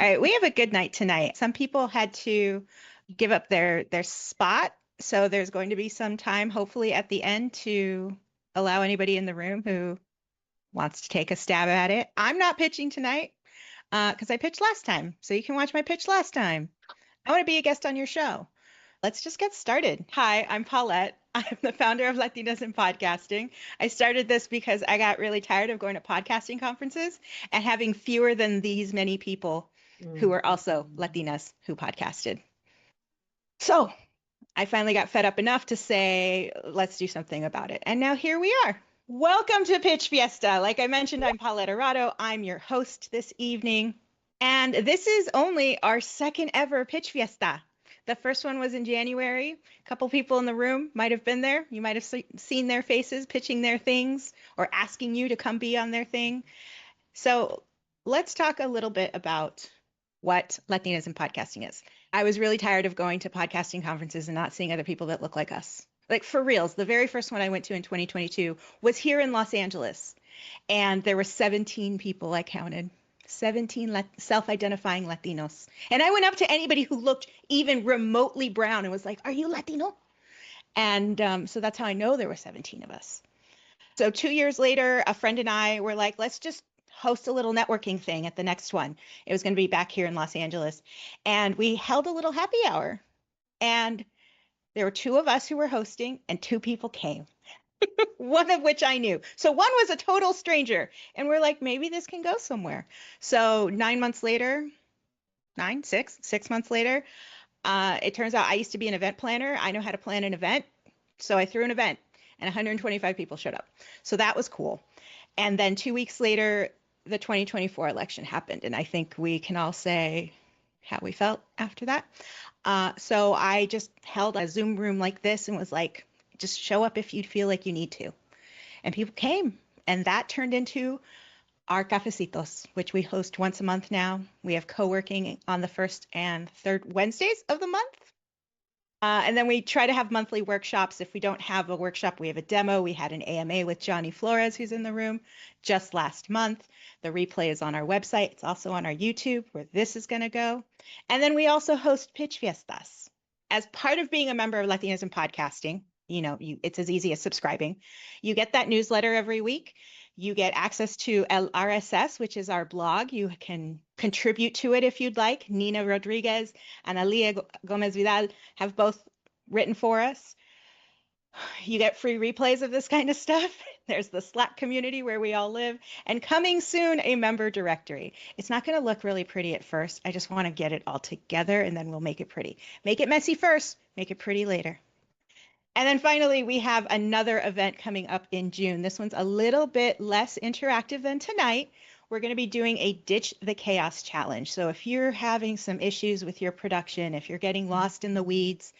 All right, we have a good night tonight. Some people had to give up their spot, so there's going to be some time, hopefully at the end, to allow anybody in the room who wants to take a stab at it. I'm not pitching tonight because I pitched last time, so you can watch my pitch last time. I want to be a guest on your show. Let's just get started. Hi, I'm Paulette. I'm the founder of Latinas in Podcasting. I started this because I got really tired of going to podcasting conferences and having fewer than these many people who were also Latinas who podcasted. So I finally got fed up enough to say, let's do something about it. And now here we are. Welcome to Pitch Fiesta. Like I mentioned, I'm Paulette Arado. I'm your host this evening. And this is only our second ever Pitch Fiesta. The first one was in January. A couple people in the room might have been there. You might have seen their faces pitching their things or asking you to come be on their thing. So let's talk a little bit about what Latinas in Podcasting is. I was really tired of going to podcasting conferences and not seeing other people that look like us. Like for reals, the very first one I went to in 2022 was here in Los Angeles. And there were 17 people I counted. 17 self-identifying Latinos. And I went up to anybody who looked even remotely brown and was like, are you Latino? And so that's how I know there were 17 of us. So 2 years later, a friend and I were like, let's just host a little networking thing at the next one. It was going to be back here in Los Angeles. And we held a little happy hour. And there were two of us who were hosting and two people came. One of which I knew. So one was a total stranger. And we're like, maybe this can go somewhere. So 6 months later, it turns out I used to be an event planner. I know how to plan an event. So I threw an event and 125 people showed up. So that was cool. And then 2 weeks later, the 2024 election happened. And I think we can all say how we felt after that. So I just held a Zoom room like this and was like, just show up if you feel like you need to. And people came. And that turned into our cafecitos, which we host once a month now. We have co-working on the first and third Wednesdays of the month. And then we try to have monthly workshops. If we don't have a workshop, we have a demo. We had an AMA with Johnny Flores, who's in the room, just last month. The replay is on our website. It's also on our YouTube, where this is going to go. And then we also host Pitch Fiestas. As part of being a member of Latinas in Podcasting, it's as easy as subscribing. You get that newsletter every week. You get access to El RSS, which is our blog. You can contribute to it if you'd like. Nina Rodriguez and Analía Gomez Vidal have both written for us. You get free replays of this kind of stuff. There's the Slack community where we all live. And coming soon, a member directory. It's not going to look really pretty at first. I just want to get it all together, and then we'll make it pretty. Make it messy first, make it pretty later. And then finally, we have another event coming up in June. This one's a little bit less interactive than tonight. We're going to be doing a Ditch the Chaos challenge. So if you're having some issues with your production, if you're getting lost in the weeds,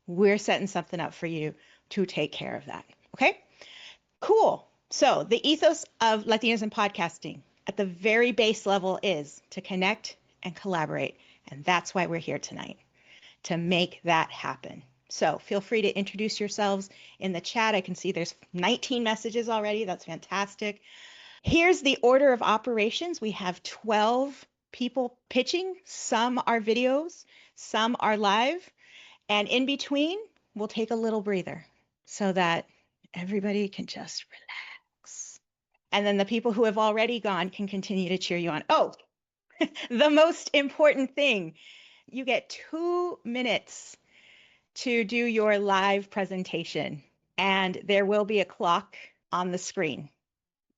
we're setting something up for you to take care of that. Okay, cool. So the ethos of Latinas in Podcasting at the very base level is to connect and collaborate. And that's why we're here tonight, to make that happen. So feel free to introduce yourselves in the chat. I can see there's 19 messages already. That's fantastic. Here's the order of operations. We have 12 people pitching. Some are videos, some are live. And in between, we'll take a little breather so that everybody can just relax. And then the people who have already gone can continue to cheer you on. Oh, the most important thing, you get 2 minutes to do your live presentation, and there will be a clock on the screen.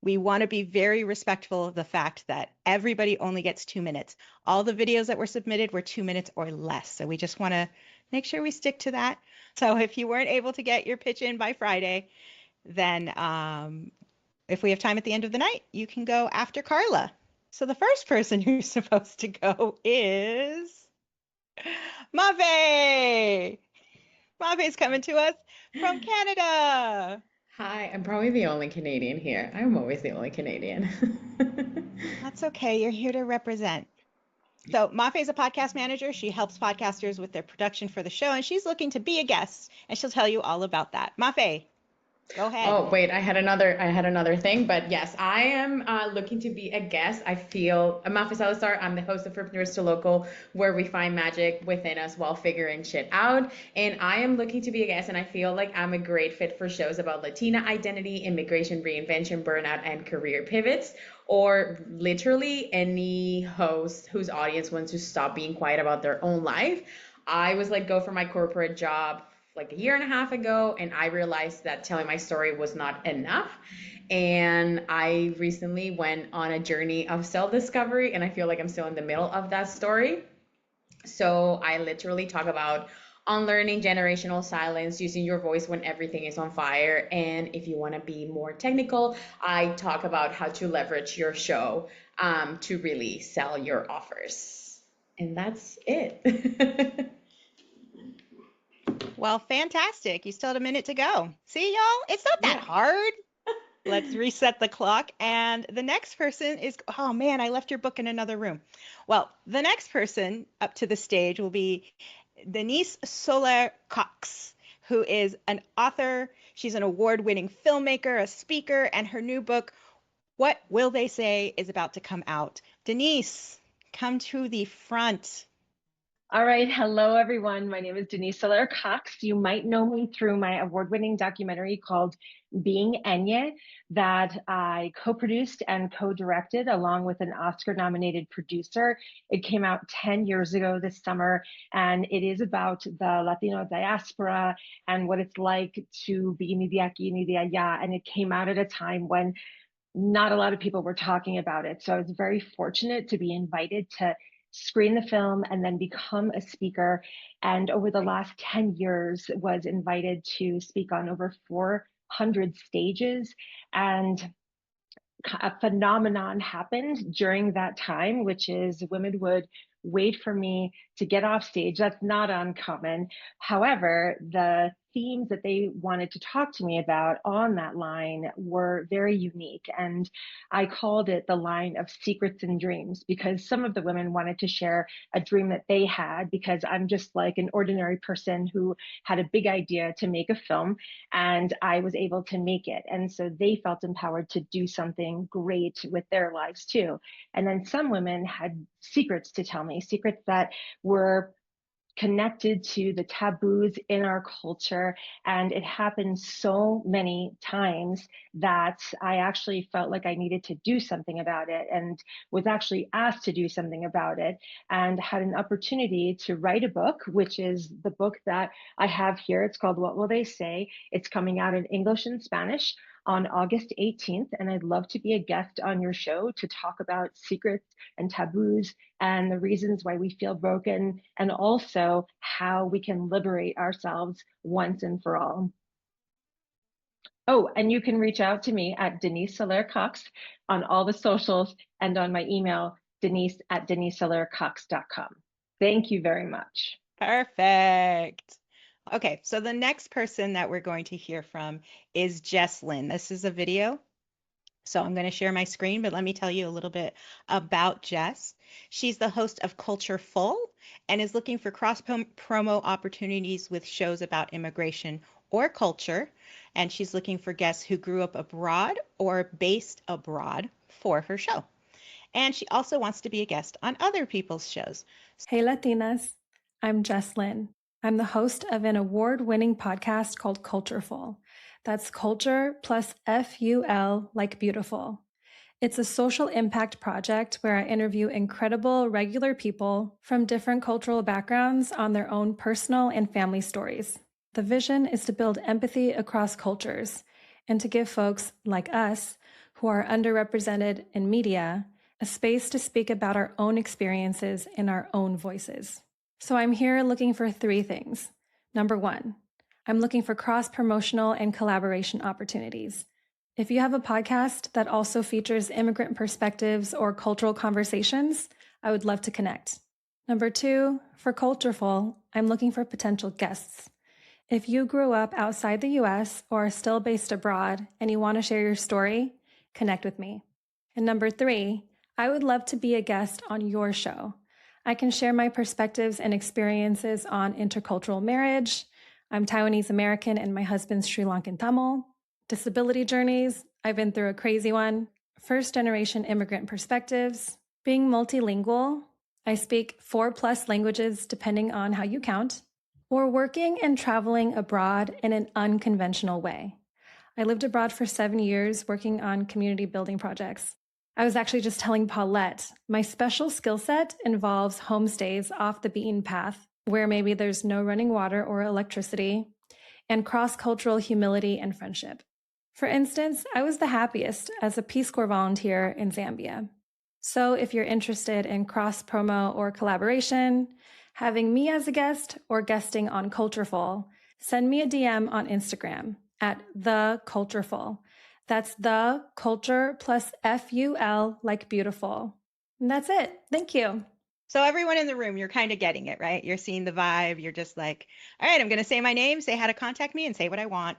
We want to be very respectful of the fact that everybody only gets 2 minutes. All the videos that were submitted were 2 minutes or less, so we just want to make sure we stick to that. So if you weren't able to get your pitch in by Friday, then if we have time at the end of the night, you can go after Carla. So the first person who's supposed to go is Mafe. Mafe's coming to us from Canada. Hi, I'm probably the only Canadian here. I'm always the only Canadian. That's okay. You're here to represent. So Mafe's a podcast manager. She helps podcasters with their production for the show, and she's looking to be a guest, and she'll tell you all about that. Mafe. Go ahead. Oh, wait, I had another thing, but yes, I am looking to be a guest. I feel Mafe Salazar, I'm the host of Entrepreneurs to Local, where we find magic within us while figuring shit out. And I am looking to be a guest, and I feel like I'm a great fit for shows about Latina identity, immigration, reinvention, burnout, and career pivots, or literally any host whose audience wants to stop being quiet about their own life. I was let go from my corporate job like a year and a half ago, and I realized that telling my story was not enough. And I recently went on a journey of self discovery, and I feel like I'm still in the middle of that story. So I literally talk about unlearning generational silence, using your voice when everything is on fire. And if you want to be more technical, I talk about how to leverage your show to really sell your offers. And that's it. Well, fantastic. You still had a minute to go. See, y'all, it's not that Yeah. hard. Let's reset the clock. And the next person is, oh man, I left your book in another room. Well, the next person up to the stage will be Denise Soler Cox, who is an author. She's an award-winning filmmaker, a speaker, and her new book, What Will They Say, is about to come out. Denise, come to the front. All right. Hello, everyone. My name is Denise Soler Cox. You might know me through my award-winning documentary called Being Enya that I co-produced and co-directed along with an Oscar-nominated producer. It came out 10 years ago this summer, and it is about the Latino diaspora and what it's like to be ni de aquí ni de allá. And it came out at a time when not a lot of people were talking about it. So I was very fortunate to be invited to screen the film and then become a speaker. And over the last 10 years was invited to speak on over 400 stages. And a phenomenon happened during that time, which is women would wait for me to get off stage. That's not uncommon. However, the themes that they wanted to talk to me about on that line were very unique. And I called it the line of secrets and dreams because some of the women wanted to share a dream that they had, because I'm just like an ordinary person who had a big idea to make a film, and I was able to make it. And so they felt empowered to do something great with their lives too. And then some women had secrets to tell me, secrets that were connected to the taboos in our culture. And it happened so many times that I actually felt like I needed to do something about it, and was actually asked to do something about it, and had an opportunity to write a book, which is the book that I have here. It's called What Will They Say? It's coming out in English and Spanish on August 18th. And I'd love to be a guest on your show to talk about secrets and taboos and the reasons why we feel broken, and also how we can liberate ourselves once and for all. Oh, and you can reach out to me at Denise Soler Cox on all the socials and on my email, denise@denisesolercox.com. Thank you very much. Perfect. Okay, so the next person that we're going to hear from is Jess Lin. This is a video. So I'm going to share my screen, but let me tell you a little bit about Jess. She's the host of Culture Full and is looking for cross-promo opportunities with shows about immigration or culture. And she's looking for guests who grew up abroad or based abroad for her show. And she also wants to be a guest on other people's shows. Hey Latinas, I'm Jess Lin. I'm the host of an award-winning podcast called Cultureful. That's culture plus FUL like beautiful. It's a social impact project where I interview incredible regular people from different cultural backgrounds on their own personal and family stories. The vision is to build empathy across cultures and to give folks like us who are underrepresented in media a space to speak about our own experiences in our own voices. So I'm here looking for 3 things. Number 1, I'm looking for cross-promotional and collaboration opportunities. If you have a podcast that also features immigrant perspectives or cultural conversations, I would love to connect. Number 2, for Cultureful, I'm looking for potential guests. If you grew up outside the US or are still based abroad and you want to share your story, connect with me. And number 3, I would love to be a guest on your show. I can share my perspectives and experiences on intercultural marriage. I'm Taiwanese American and my husband's Sri Lankan Tamil. disability journeys. I've been through a crazy one. First-generation immigrant perspectives. Being multilingual. I speak 4+ languages depending on how you count. Or working and traveling abroad in an unconventional way. I lived abroad for 7 years working on community building projects. I was actually just telling Paulette, my special skill set involves homestays off the beaten path, where maybe there's no running water or electricity, and cross-cultural humility and friendship. For instance, I was the happiest as a Peace Corps volunteer in Zambia. So if you're interested in cross-promo or collaboration, having me as a guest, or guesting on Cultureful, send me a DM on Instagram at @thecultureful. That's the culture plus FUL like beautiful. And that's it. Thank you. So everyone in the room, you're kind of getting it, right? You're seeing the vibe. You're just like, all right, I'm going to say my name, say how to contact me, and say what I want.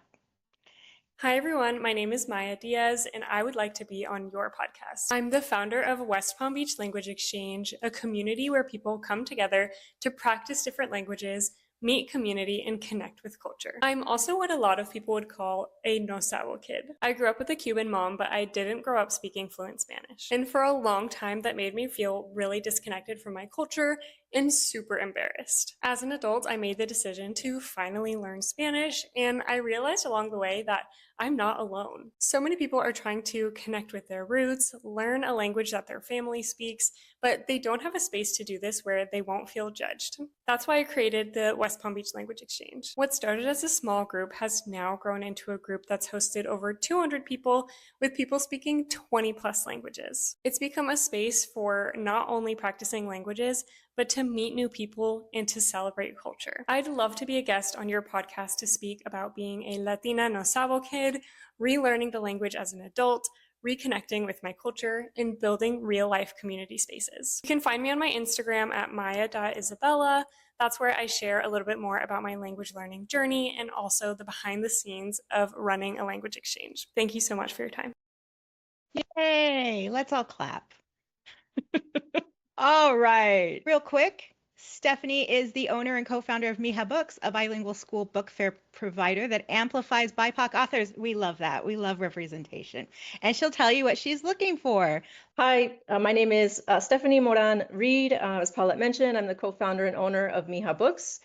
Hi everyone, my name is Maia Diaz and I would like to be on your podcast. I'm the founder of West Palm Beach Language Exchange, a community where people come together to practice different languages, meet community, and connect with culture. I'm also what a lot of people would call a no sabo kid. I grew up with a Cuban mom, but I didn't grow up speaking fluent Spanish. And for a long time, that made me feel really disconnected from my culture and super embarrassed. As an adult, I made the decision to finally learn Spanish, and I realized along the way that I'm not alone. So many people are trying to connect with their roots, learn a language that their family speaks, but they don't have a space to do this where they won't feel judged. That's why I created the West Palm Beach Language Exchange. What started as a small group has now grown into a group that's hosted over 200 people, with people speaking 20+ languages. It's become a space for not only practicing languages, but to meet new people and to celebrate culture. I'd love to be a guest on your podcast to speak about being a Latina no sabo kid, relearning the language as an adult, reconnecting with my culture, and building real-life community spaces. You can find me on my Instagram at maya.isabella. That's where I share a little bit more about my language learning journey and also the behind the scenes of running a language exchange. Thank you so much for your time. Yay! Let's all clap. All right. Real quick, Stephanie is the owner and co-founder of Mija Books, a bilingual school book fair provider that amplifies BIPOC authors. We love that. We love representation. And she'll tell you what she's looking for. Hi, my name is Stephanie Moran Reed. As Paulette mentioned, I'm the co-founder and owner of Mija Books.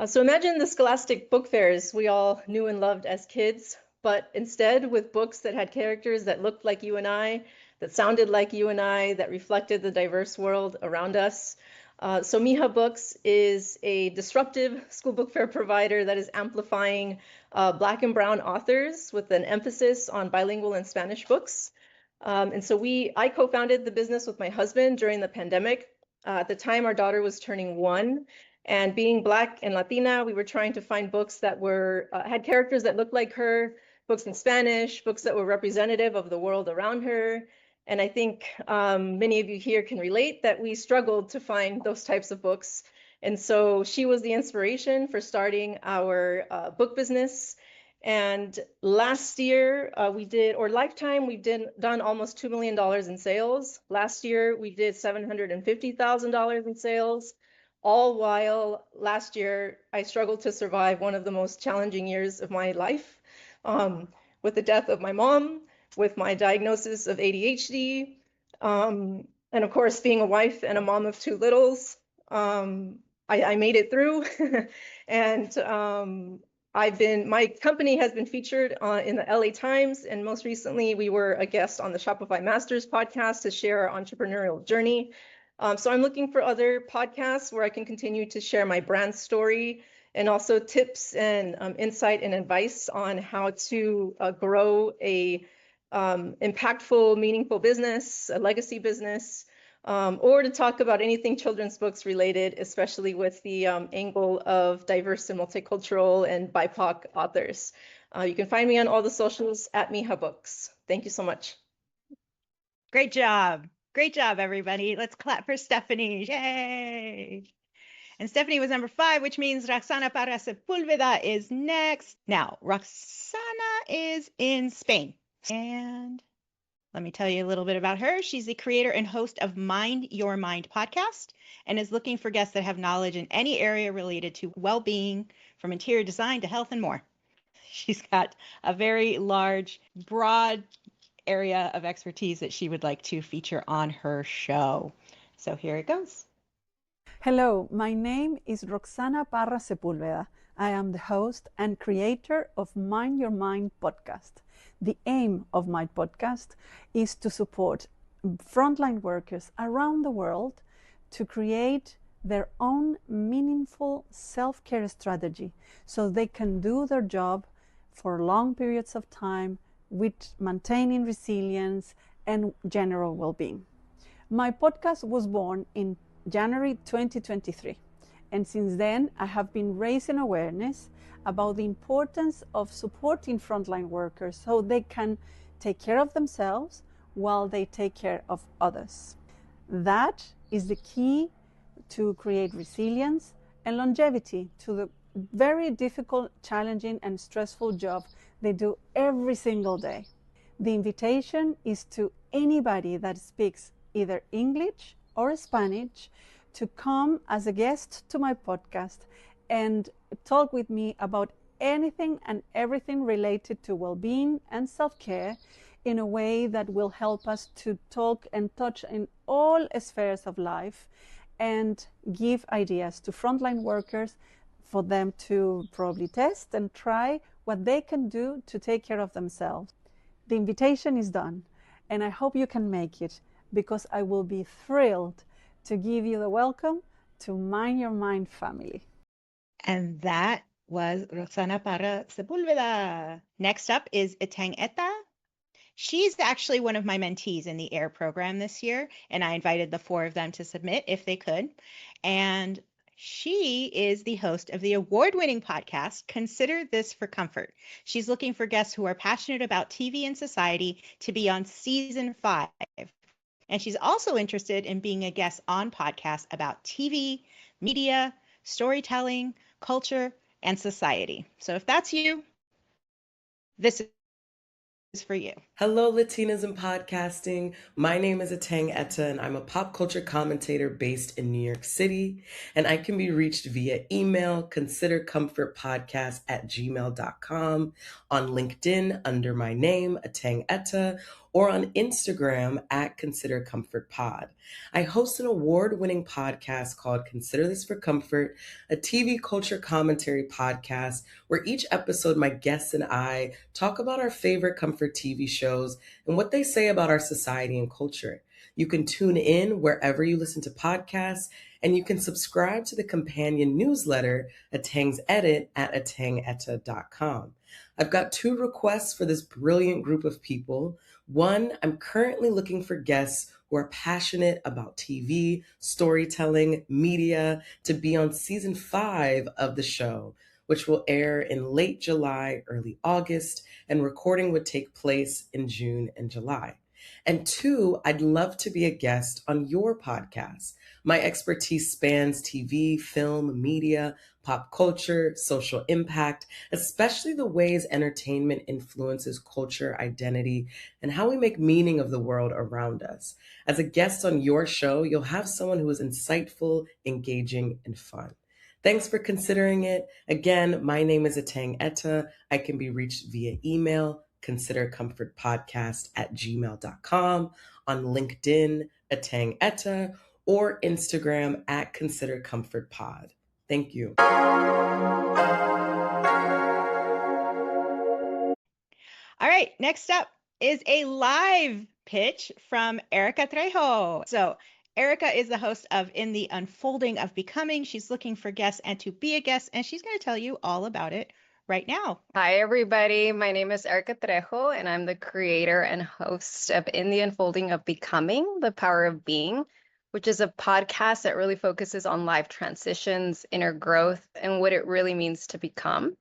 So imagine the scholastic book fairs we all knew and loved as kids, but instead with books that had characters that looked like you and I, that sounded like you and I, that reflected the diverse world around us. So Mija Books is a disruptive school book fair provider that is amplifying Black and Brown authors with an emphasis on bilingual and Spanish books. And so I co-founded the business with my husband during the pandemic. At the time, our daughter was turning 1. And being Black and Latina, we were trying to find books that had characters that looked like her, books in Spanish, books that were representative of the world around her. And I think many of you here can relate that we struggled to find those types of books. And so she was the inspiration for starting our book business. And last year lifetime, we've done almost $2 million in sales. Last year, we did $750,000 in sales, all while last year, I struggled to survive one of the most challenging years of my life with the death of my mom, with my diagnosis of ADHD, and of course, being a wife and a mom of 2 littles. I made it through, and my company has been featured in the LA Times, and most recently we were a guest on the Shopify Masters podcast to share our entrepreneurial journey. So I'm looking for other podcasts where I can continue to share my brand story and also tips and insight and advice on how to grow a impactful, meaningful business, a legacy business, or to talk about anything children's books related, especially with the angle of diverse and multicultural and BIPOC authors. You can find me on all the socials at Mija Books. Thank you so much. Great job. Great job, everybody. Let's clap for Stephanie. Yay. And Stephanie was number 5, which means Roxana Parra Sepulveda is next. Now, Roxana is in Spain. And let me tell you a little bit about her. She's the creator and host of Mind Your Mind podcast and is looking for guests that have knowledge in any area related to well-being, from interior design to health and more. She's got a very large, broad area of expertise that she would like to feature on her show. So here it goes. Hello, my name is Roxana Parra Sepulveda. I am the host and creator of Mind Your Mind podcast. The aim of my podcast is to support frontline workers around the world to create their own meaningful self-care strategy so they can do their job for long periods of time with maintaining resilience and general well-being. My podcast was born in January 2023, and since then I have been raising awareness about the importance of supporting frontline workers so they can take care of themselves while they take care of others. That is the key to create resilience and longevity to the very difficult, challenging, and stressful job they do every single day. The invitation is to anybody that speaks either English or Spanish to come as a guest to my podcast and talk with me about anything and everything related to well-being and self-care in a way that will help us to talk and touch in all spheres of life and give ideas to frontline workers for them to probably test and try what they can do to take care of themselves. The invitation is done, and I hope you can make it, because I will be thrilled to give you the welcome to Mind Your Mind family. And that was Roxana Parra Sepulveda. Next up is Eteng Ettah. She's actually one of my mentees in the AIR program this year, and I invited the 4 of them to submit if they could. And she is the host of the award-winning podcast, Consider This for Comfort. She's looking for guests who are passionate about TV and society to be on season 5. And she's also interested in being a guest on podcasts about TV, media, storytelling, culture, and society. So if that's you, this is for you. Hello, Latinas in podcasting. My name is Eteng Ettah, and I'm a pop culture commentator based in New York City. And I can be reached via email, considercomfortpodcast@gmail.com, on LinkedIn under my name, Eteng Ettah, or on Instagram @ConsiderComfortPod. I host an award-winning podcast called Consider This for Comfort, a TV culture commentary podcast where each episode my guests and I talk about our favorite comfort TV shows and what they say about our society and culture. You can tune in wherever you listen to podcasts, and you can subscribe to the companion newsletter, Eteng's Edit, at etengettah.com. I've got 2 requests for this brilliant group of people. One, I'm currently looking for guests who are passionate about TV, storytelling, media, to be on season 5 of the show, which will air in late July, early August, and recording would take place in June and July. And 2, I'd love to be a guest on your podcast. My expertise spans TV, film, media, pop culture, social impact, especially the ways entertainment influences culture, identity, and how we make meaning of the world around us. As a guest on your show, you'll have someone who is insightful, engaging, and fun. Thanks for considering it. Again, my name is Eteng Ettah. I can be reached via email, considercomfortpodcast@gmail.com, on LinkedIn, Eteng Ettah, or Instagram @ConsiderComfortPod. Thank you. All right, next up is a live pitch from Erica Trejo. So Erica is the host of In the Unfolding of Becoming. She's looking for guests and to be a guest, and she's going to tell you all about it right now. Hi, everybody. My name is Erica Trejo, and I'm the creator and host of In the Unfolding of Becoming, The Power of Being, which is a podcast that really focuses on life transitions, inner growth, and what it really means to become.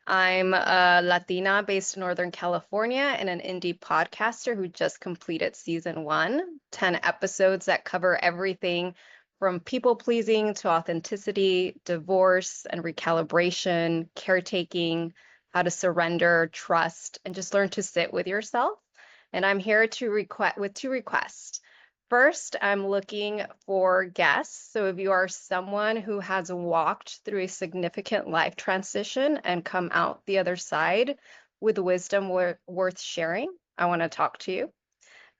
I'm a Latina based in Northern California and an indie podcaster who just completed season 1, 10 episodes that cover everything from people pleasing to authenticity, divorce and recalibration, caretaking, how to surrender, trust, and just learn to sit with yourself. And I'm here to with 2 requests. First, I'm looking for guests. So if you are someone who has walked through a significant life transition and come out the other side with wisdom worth sharing, I want to talk to you.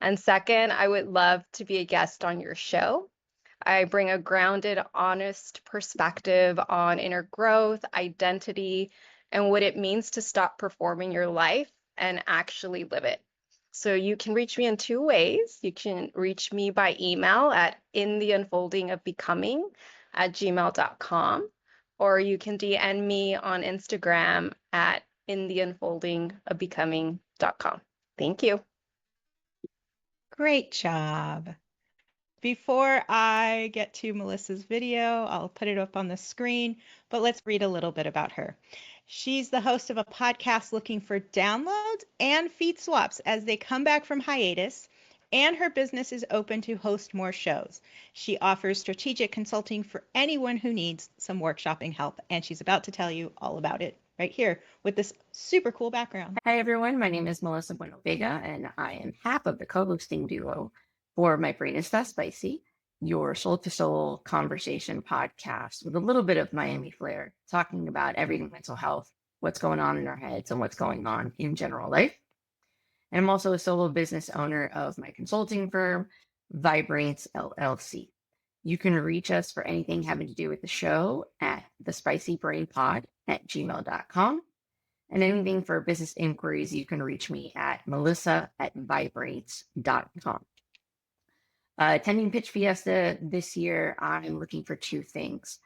And second, I would love to be a guest on your show. I bring a grounded, honest perspective on inner growth, identity, and what it means to stop performing your life and actually live it. So you can reach me in two ways. You can reach me by email at intheunfoldingofbecoming@gmail.com, or you can DM me on Instagram at intheunfoldingofbecoming.com. Thank you. Great job. Before I get to Melissa's video, I'll put it up on the screen, but let's read a little bit about her. She's the host of a podcast looking for downloads and feed swaps as they come back from hiatus, and her business is open to host more shows. She offers strategic consulting for anyone who needs some workshopping help, and she's about to tell you all about it right here with this super cool background. Hi, everyone. My name is Melisa Bueno-Vega, and I am half of the co-hosting duo for My Brain is That Spicy, your soul-to-soul conversation podcast with a little bit of Miami flair, talking about everything mental health, what's going on in our heads, and what's going on in general life. And I'm also a solo business owner of my consulting firm, Vibrates LLC. You can reach us for anything having to do with the show at thespicybrainpod@gmail.com. And anything for business inquiries, you can reach me at melissa@vibrates.com. Attending Pitch Fiesta this year, I'm looking for two things.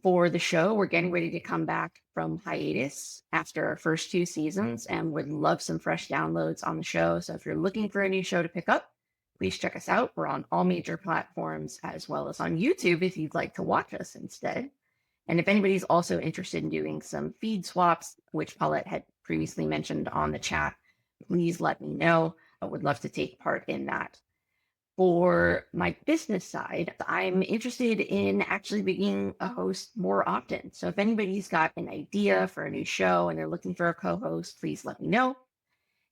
For the show, we're getting ready to come back from hiatus after our first two seasons and would love some fresh downloads on the show. So if you're looking for a new show to pick up, please check us out. We're on all major platforms as well as on YouTube if you'd like to watch us instead. And if anybody's also interested in doing some feed swaps, which Paulette had previously mentioned on the chat, please let me know. I would love to take part in that. For my business side, I'm interested in actually being a host more often. So if anybody's got an idea for a new show and they're looking for a co-host, please let me know.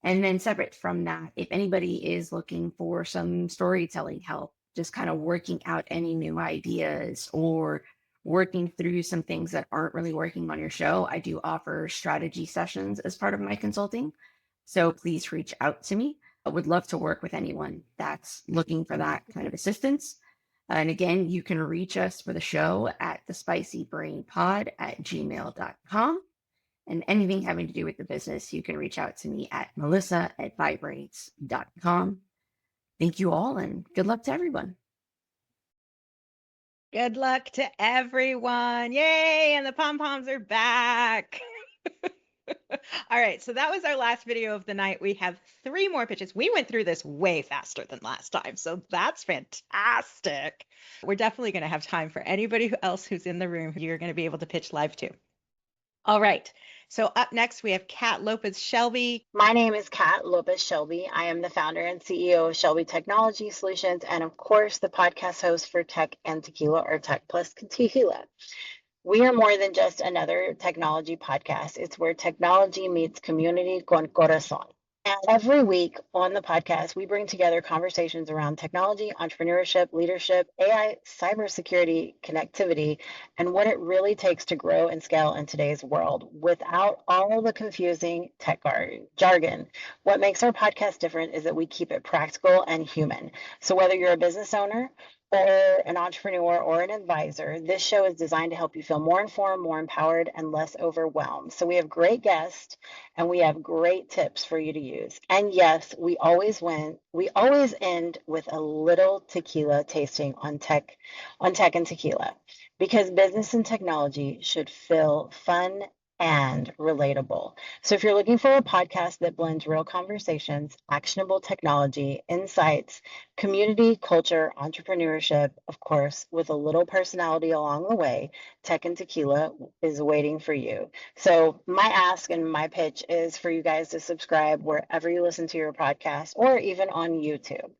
And then separate from that, if anybody is looking for some storytelling help, just kind of working out any new ideas or working through some things that aren't really working on your show, I do offer strategy sessions as part of my consulting. So please reach out to me. I would love to work with anyone that's looking for that kind of assistance. And again, you can reach us for the show at thespicybrainpod@gmail.com. And anything having to do with the business, you can reach out to me at melissa@vibrates.com. Thank you all, and good luck to everyone. Good luck to everyone. Yay, and the pom-poms are back. All right, so that was our last video of the night. We have 3 more pitches. We went through this way faster than last time, so that's fantastic. We're definitely going to have time for anybody else who's in the room who you're going to be able to pitch live to. All right, so up next we have Kat Lopez Shelby. My name is Kat Lopez Shelby. I am the founder and CEO of Shelby Technology Solutions, and of course, the podcast host for Tech and Tequila, or Tech Plus Tequila. We are more than just another technology podcast. It's where technology meets community con corazón. And every week on the podcast, we bring together conversations around technology, entrepreneurship, leadership, AI, cybersecurity, connectivity, and what it really takes to grow and scale in today's world without all the confusing tech jargon. What makes our podcast different is that we keep it practical and human. So whether you're a business owner, or an entrepreneur or an advisor, this show is designed to help you feel more informed, more empowered, and less overwhelmed. So we have great guests and we have great tips for you to use. And yes, we always end with a little tequila tasting on tech and tequila, because business and technology should feel fun and relatable. So if you're looking for a podcast that blends real conversations, actionable technology, insights, community, culture, entrepreneurship, of course, with a little personality along the way, Tech and Tequila is waiting for you. So my ask and my pitch is for you guys to subscribe wherever you listen to your podcast, or even on YouTube,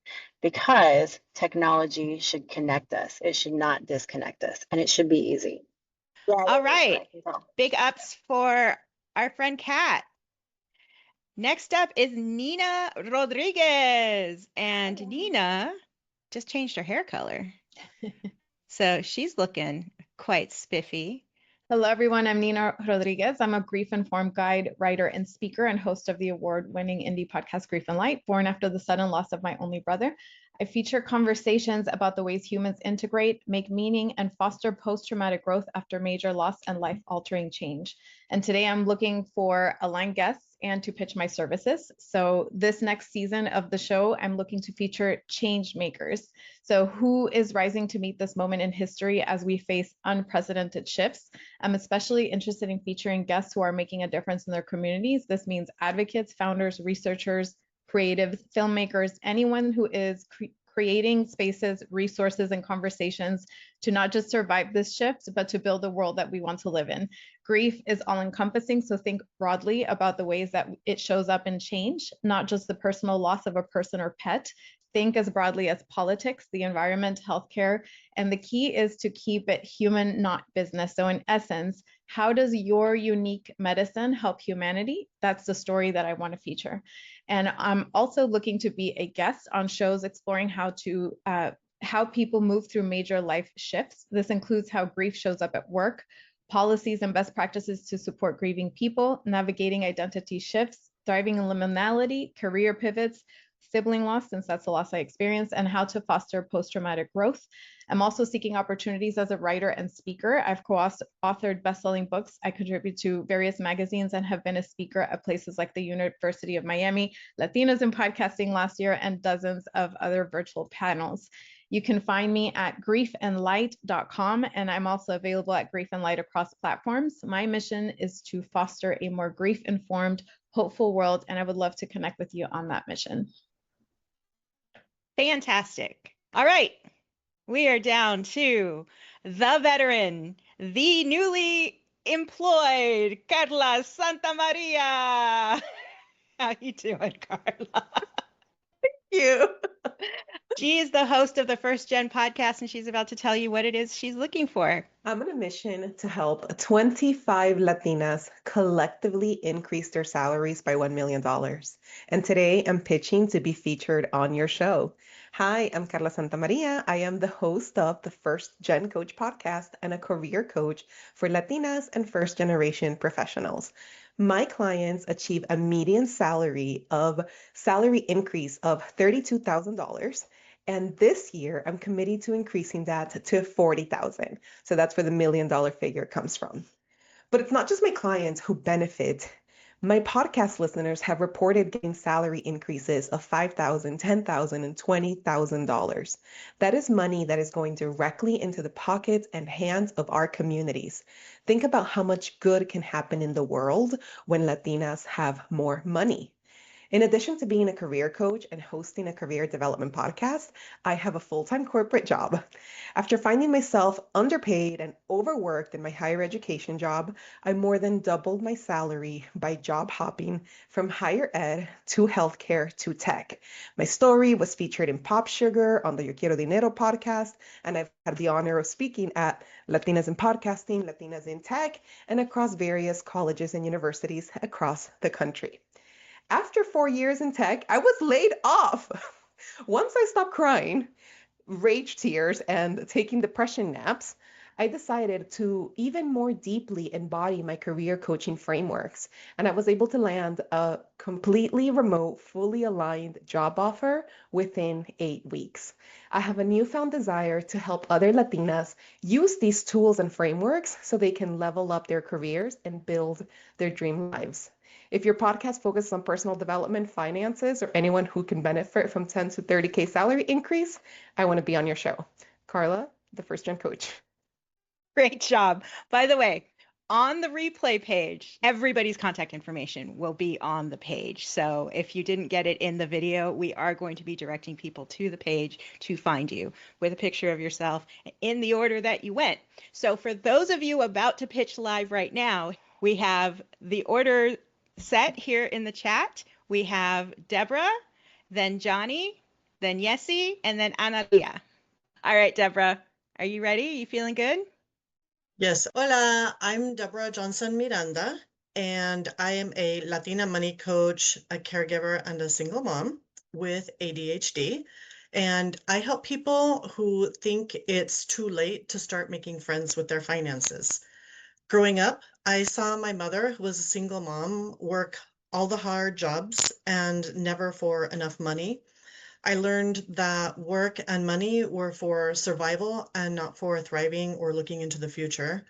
because technology should connect us. It should not disconnect us, and it should be easy. All right, big ups for our friend Kat. Next up is Nina Rodriguez. And Nina just changed her hair color. So she's looking quite spiffy. Hello, everyone. I'm Nina Rodriguez. I'm a grief-informed guide, writer, and speaker, and host of the award-winning indie podcast Grief and Light, born after the sudden loss of my only brother. I feature conversations about the ways humans integrate, make meaning, and foster post-traumatic growth after major loss and life-altering change. And today I'm looking for aligned guests and to pitch my services. So this next season of the show, I'm looking to feature change makers. So who is rising to meet this moment in history as we face unprecedented shifts? I'm especially interested in featuring guests who are making a difference in their communities. This means advocates, founders, researchers, creatives, filmmakers, anyone who is creating spaces, resources, and conversations to not just survive this shift, but to build the world that we want to live in. Grief is all-encompassing, so think broadly about the ways that it shows up in change, not just the personal loss of a person or pet. Think as broadly as politics, the environment, healthcare, and the key is to keep it human, not business. So in essence, how does your unique medicine help humanity? That's the story that I want to feature. And I'm also looking to be a guest on shows exploring how people move through major life shifts. This includes how grief shows up at work, policies and best practices to support grieving people, navigating identity shifts, thriving in liminality, career pivots, sibling loss, since that's the loss I experienced, and how to foster post-traumatic growth. I'm also seeking opportunities as a writer and speaker. I've co-authored best-selling books. I contribute to various magazines and have been a speaker at places like the University of Miami, Latinas in Podcasting last year, and dozens of other virtual panels. You can find me at griefandlight.com, and I'm also available at Grief and Light across platforms. My mission is to foster a more grief-informed, hopeful world, and I would love to connect with you on that mission. Fantastic. All right. We are down to the veteran, the newly employed Carla Santamaria. How you doing, Carla? Thank you. She is the host of the First Gen podcast, and she's about to tell you what it is she's looking for. I'm on a mission to help 25 Latinas collectively increase their salaries by $1 million. And today I'm pitching to be featured on your show. Hi, I'm Carla Santamaria. I am the host of the First Gen Coach podcast and a career coach for Latinas and first generation professionals. My clients achieve a median salary increase of $32,000. And this year, I'm committed to increasing that to $40,000. So that's where the $1 million figure comes from. But it's not just my clients who benefit. My podcast listeners have reported getting salary increases of $5,000, $10,000, and $20,000. That is money that is going directly into the pockets and hands of our communities. Think about how much good can happen in the world when Latinas have more money. In addition to being a career coach and hosting a career development podcast, I have a full-time corporate job. After finding myself underpaid and overworked in my higher education job, I more than doubled my salary by job hopping from higher ed to healthcare to tech. My story was featured in Pop Sugar on the Yo Quiero Dinero podcast, and I've had the honor of speaking at Latinas in Podcasting, Latinas in Tech, and across various colleges and universities across the country. After 4 years in tech, I was laid off. Once I stopped crying, rage tears, and taking depression naps, I decided to even more deeply embody my career coaching frameworks. And I was able to land a completely remote, fully aligned job offer within 8 weeks. I have a newfound desire to help other Latinas use these tools and frameworks so they can level up their careers and build their dream lives. If your podcast focuses on personal development, finances, or anyone who can benefit from 10 to 30K salary increase, I want to be on your show. Carla, the First Gen Coach. Great job. By the way, on the replay page, everybody's contact information will be on the page. So if you didn't get it in the video, we are going to be directing people to the page to find you with a picture of yourself in the order that you went. So for those of you about to pitch live right now, we have the order set here in the chat. We have Deborah, then Johnny, then Yessi, and then Analía. All right, Deborah, are you ready? Are you feeling good? Yes. Hola, I'm Deborah Johnson Miranda, and I am a Latina money coach, a caregiver, and a single mom with ADHD. And I help people who think it's too late to start making friends with their finances. Growing up, I saw my mother, who was a single mom, work all the hard jobs and never for enough money. I learned that work and money were for survival and not for thriving or looking into the future.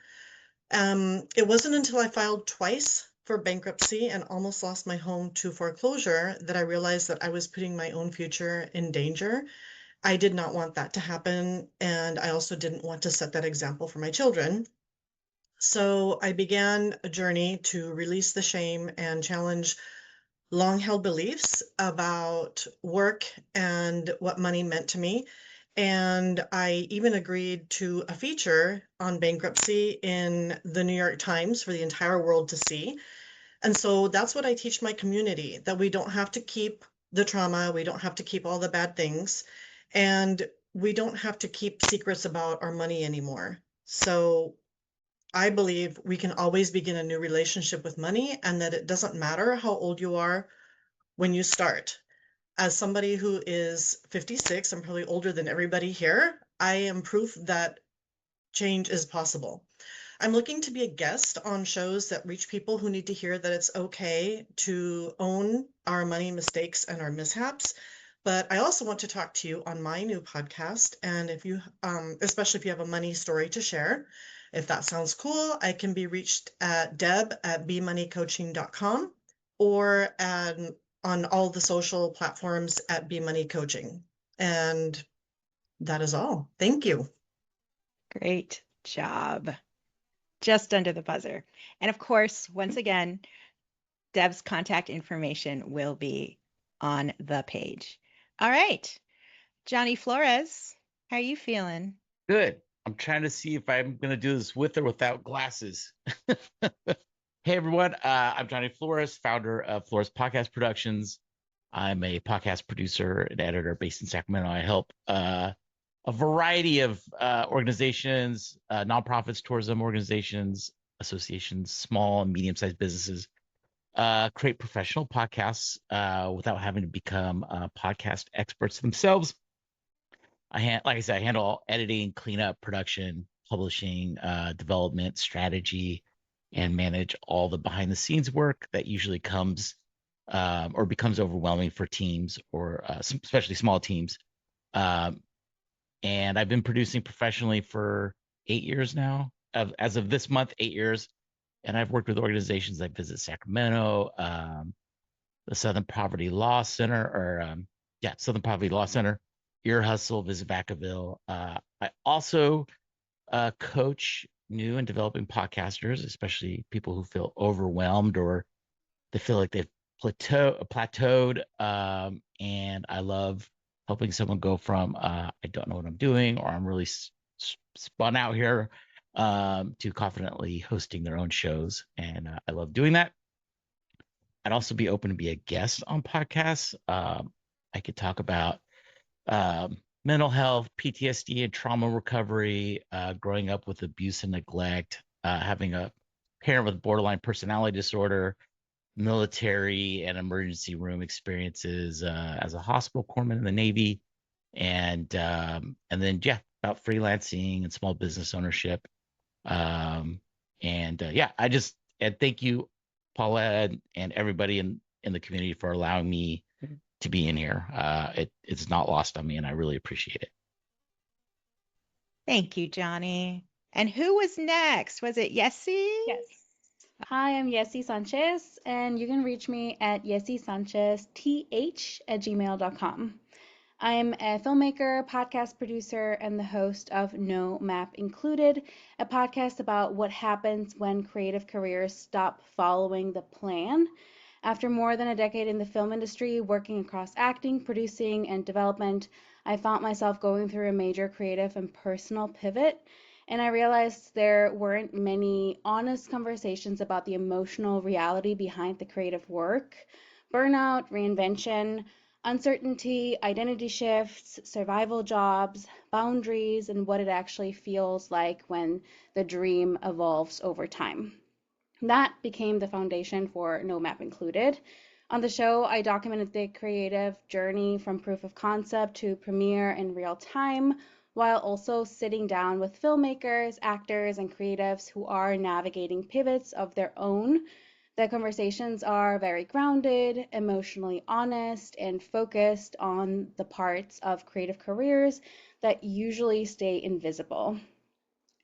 It wasn't until I filed twice for bankruptcy and almost lost my home to foreclosure that I realized that I was putting my own future in danger. I did not want that to happen, and I also didn't want to set that example for my children. So I began a journey to release the shame and challenge long-held beliefs about work and what money meant to me. And I even agreed to a feature on bankruptcy in the New York Times for the entire world to see. And so that's what I teach my community, that we don't have to keep the trauma, we don't have to keep all the bad things, and we don't have to keep secrets about our money anymore. So I believe we can always begin a new relationship with money, and that it doesn't matter how old you are when you start. As somebody who is 56, I'm probably older than everybody here, I am proof that change is possible. I'm looking to be a guest on shows that reach people who need to hear that it's okay to own our money mistakes and our mishaps. But I also want to talk to you on my new podcast. And if you, especially if you have a money story to share, if that sounds cool, I can be reached at deb@bmoneycoaching.com or on all the social platforms at bmoneycoaching. And that is all. Thank you. Great job. Just under the buzzer. And of course, once again, Deb's contact information will be on the page. All right. Johnny Flores, how are you feeling? Good. I'm trying to see if I'm going to do this with or without glasses. Hey, everyone. I'm Johnny Flores, founder of Flores Podcast Productions. I'm a podcast producer and editor based in Sacramento. I help a variety of organizations, nonprofits, tourism organizations, associations, small and medium-sized businesses create professional podcasts without having to become podcast experts themselves. Like I said, I handle all editing, cleanup, production, publishing, development, strategy, and manage all the behind the scenes work that usually comes or becomes overwhelming for teams or especially small teams. And I've been producing professionally for 8 years now. As of this month, 8 years. And I've worked with organizations like Visit Sacramento, the Southern Poverty Law Center, Southern Poverty Law Center, Ear Hustle, Visit Vacaville. I also coach new and developing podcasters, especially people who feel overwhelmed or they feel like they've plateaued. And I love helping someone go from I don't know what I'm doing or I'm really spun out here to confidently hosting their own shows. And I love doing that. I'd also be open to be a guest on podcasts. I could talk about mental health, PTSD and trauma recovery, growing up with abuse and neglect, having a parent with borderline personality disorder, military and emergency room experiences as a hospital corpsman in the Navy, and then about freelancing and small business ownership. And thank you, Paula, and everybody in the community for allowing me to be in here. It's not lost on me, and I really appreciate it. Thank you, Johnny. And who was next? Was it Yessi? Yes. Hi, I'm Yessi Sanchez, and you can reach me at yessisanchezth@gmail.com. I'm a filmmaker, podcast producer, and the host of No Map Included, a podcast about what happens when creative careers stop following the plan. After more than a decade in the film industry, working across acting, producing, and development, I found myself going through a major creative and personal pivot, and I realized there weren't many honest conversations about the emotional reality behind the creative work. Burnout, reinvention, uncertainty, identity shifts, survival jobs, boundaries, and what it actually feels like when the dream evolves over time. That became the foundation for No Map Included, On the show, I documented the creative journey from proof of concept to premiere in real time, while also sitting down with filmmakers, actors, and creatives who are navigating pivots of their own. The conversations are very grounded, emotionally honest, and focused on the parts of creative careers that usually stay invisible.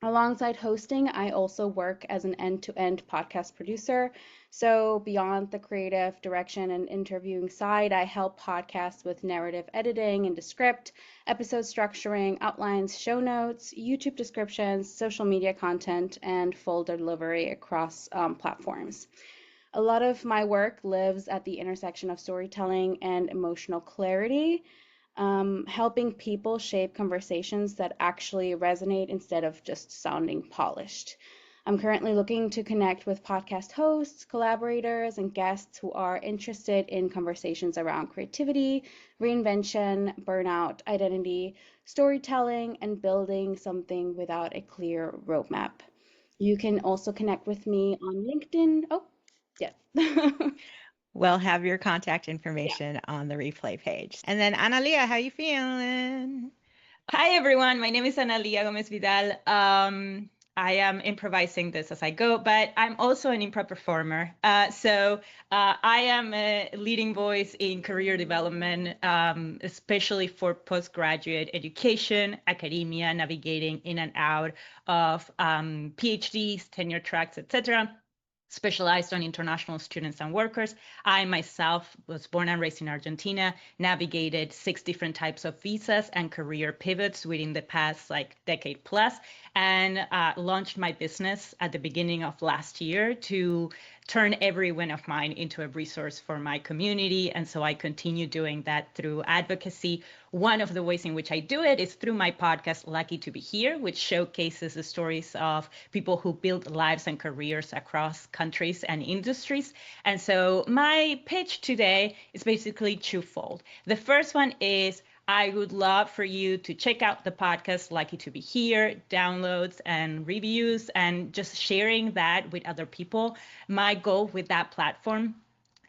Alongside hosting, I also work as an end-to-end podcast producer. So, beyond the creative direction and interviewing side, I help podcasts with narrative editing and script, episode structuring, outlines, show notes, YouTube descriptions, social media content, and full delivery across platforms. A lot of my work lives at the intersection of storytelling and emotional clarity, helping people shape conversations that actually resonate instead of just sounding polished. I'm currently looking to connect with podcast hosts, collaborators, and guests who are interested in conversations around creativity, reinvention, burnout, identity, storytelling, and building something without a clear roadmap. You can also connect with me on LinkedIn. Oh, yeah. We'll have your contact information on the replay page. And then Analía, how you feeling? Hi, everyone. My name is Analía Gomez Vidal. I am improvising this as I go, but I'm also an improv performer. I am a leading voice in career development, especially for postgraduate education, academia, navigating in and out of PhDs, tenure tracks, etc., specialized on international students and workers. I myself was born and raised in Argentina, navigated 6 different types of visas and career pivots within the past decade plus, and launched my business at the beginning of last year to turn every win of mine into a resource for my community. And so I continue doing that through advocacy. One of the ways in which I do it is through my podcast, Lucky to Be Here, which showcases the stories of people who build lives and careers across countries and industries. And so my pitch today is basically twofold. The first one is I would love for you to check out the podcast, Lucky to Be Here, downloads and reviews, and just sharing that with other people. My goal with that platform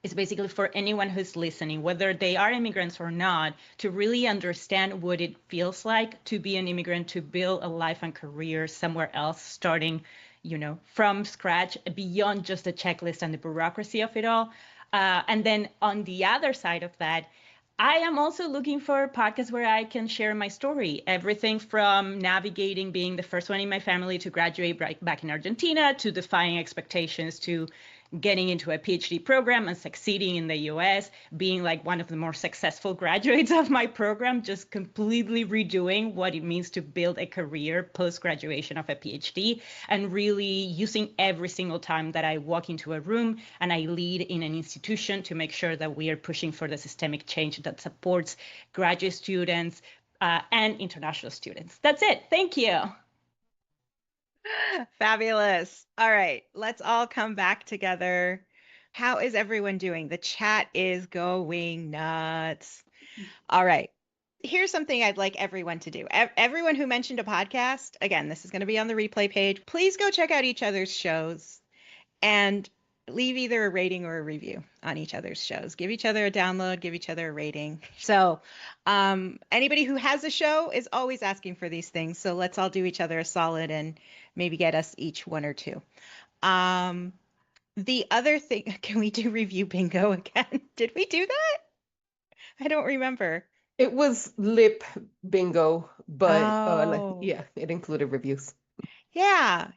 is basically for anyone who's listening, whether they are immigrants or not, to really understand what it feels like to be an immigrant, to build a life and career somewhere else, starting, from scratch, beyond just the checklist and the bureaucracy of it all. And then on the other side of that, I am also looking for podcasts where I can share my story. Everything from navigating being the first one in my family to graduate back in Argentina, to defying expectations, to getting into a PhD program and succeeding in the US, being like one of the more successful graduates of my program, just completely redoing what it means to build a career post-graduation of a PhD, and really using every single time that I walk into a room and I lead in an institution to make sure that we are pushing for the systemic change that supports graduate students and international students. That's it. Thank you. Fabulous. All right, let's all come back together. How is everyone doing? The chat is going nuts. All right. Here's something I'd like everyone to do. Everyone who mentioned a podcast, again, this is going to be on the replay page. Please go check out each other's shows and leave either a rating or a review on each other's shows. Give each other a download, give each other a rating. So anybody who has a show is always asking for these things. So let's all do each other a solid and maybe get us each 1 or 2. The other thing, can we do review bingo again? Did we do that? I don't remember. It was lip bingo, but yeah, it included reviews. Yeah,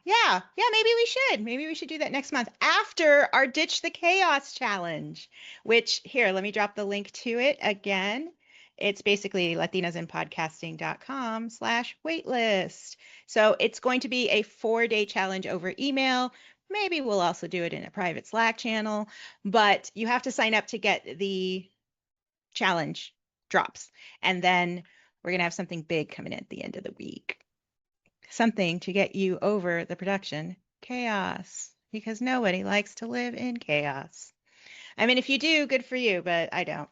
maybe we should do that next month after our Ditch the Chaos challenge, which here, let me drop the link to it again. It's basically latinasinpodcasting.com/waitlist. So it's going to be a 4-day challenge over email. Maybe we'll also do it in a private Slack channel, but you have to sign up to get the challenge drops. And then we're going to have something big coming in at the end of the week. Something to get you over the production chaos, because nobody likes to live in chaos. I mean, if you do, good for you, but I don't.